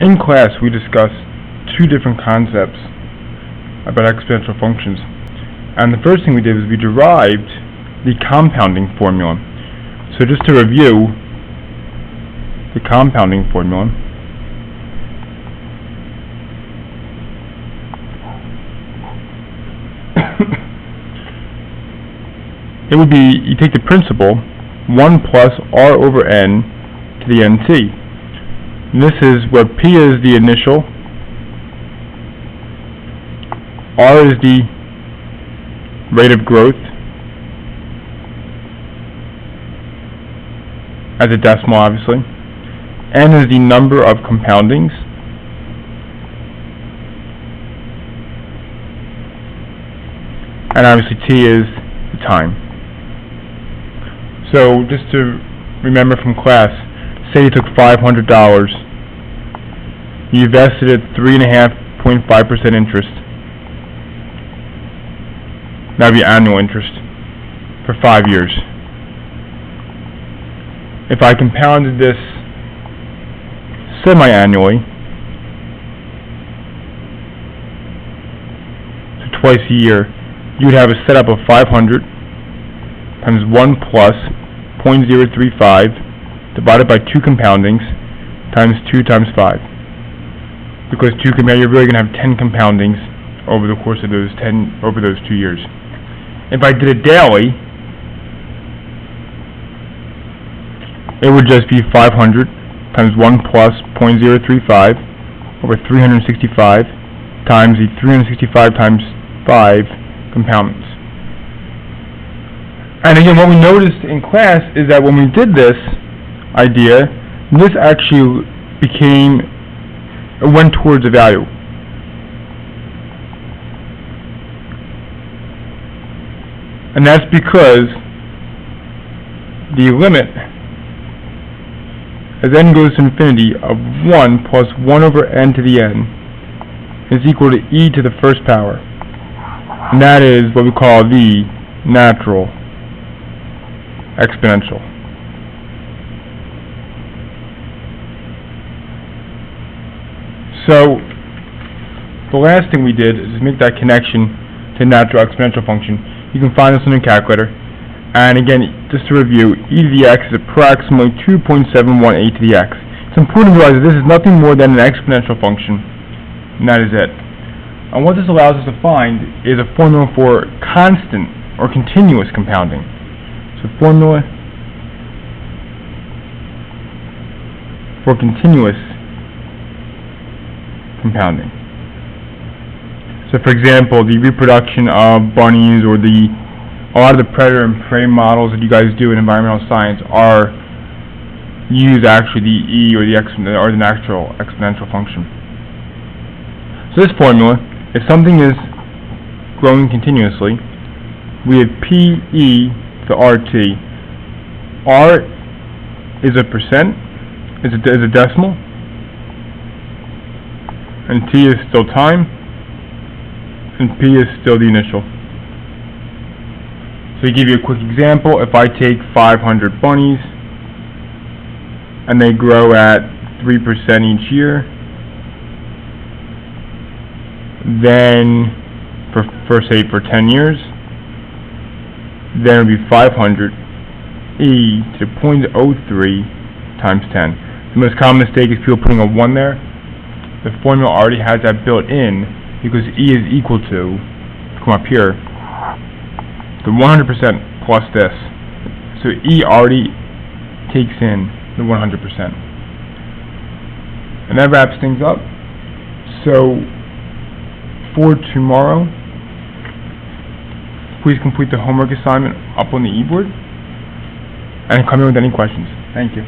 In class, we discussed two different concepts about exponential functions. And the first thing we did was we derived the compounding formula. So just to review the compounding formula, it would be, you take the principal, 1 plus r over n to the nt. And this is where p is the initial, r is the rate of growth as a decimal, obviously, n is the number of compoundings, and obviously t is the time. So just to remember from class, say you took $500, you invested at 3.5% interest. That would be annual interest for 5 years. If I compounded this semi-annually, so twice a year, you would have a setup of 500 times 1 plus 0.035 divided by 2 compoundings times 2 times 5. Because you're really going to have 10 compoundings over the course of those 2 years. If I did it daily, it would just be 500 times 1 plus 0.035 over 365 times the 365 times 5 compoundments. And again, what we noticed in class is that when we did this idea, this actually went towards a value. And that's because the limit as n goes to infinity of 1 plus 1 over n to the n is equal to e to the first power. And that is what we call the natural exponential. So the last thing we did is make that connection to natural exponential function. You can find this on your calculator. And again, just to review, e to the x is approximately 2.718 to the x. It's important to realize that this is nothing more than an exponential function, and that is it. And what this allows us to find is a formula for constant or continuous compounding. So formula for continuous compounding. So for example, the reproduction of bunnies or a lot of the predator and prey models that you guys do in environmental science use actually the e or the natural exponential function. So this formula, if something is growing continuously, we have PE to RT. R is a percent, is a decimal, and T is still time, and P is still the initial. So to give you a quick example, if I take 500 bunnies and they grow at 3% each year, then for 10 years, then it would be 500 e to 0.03 times 10. The most common mistake is people putting a 1 there. The formula already has that built in because e is equal to, come up here, the 100% plus this. So e already takes in the 100%. And that wraps things up. So for tomorrow, please complete the homework assignment up on the e-board and come in with any questions. Thank you.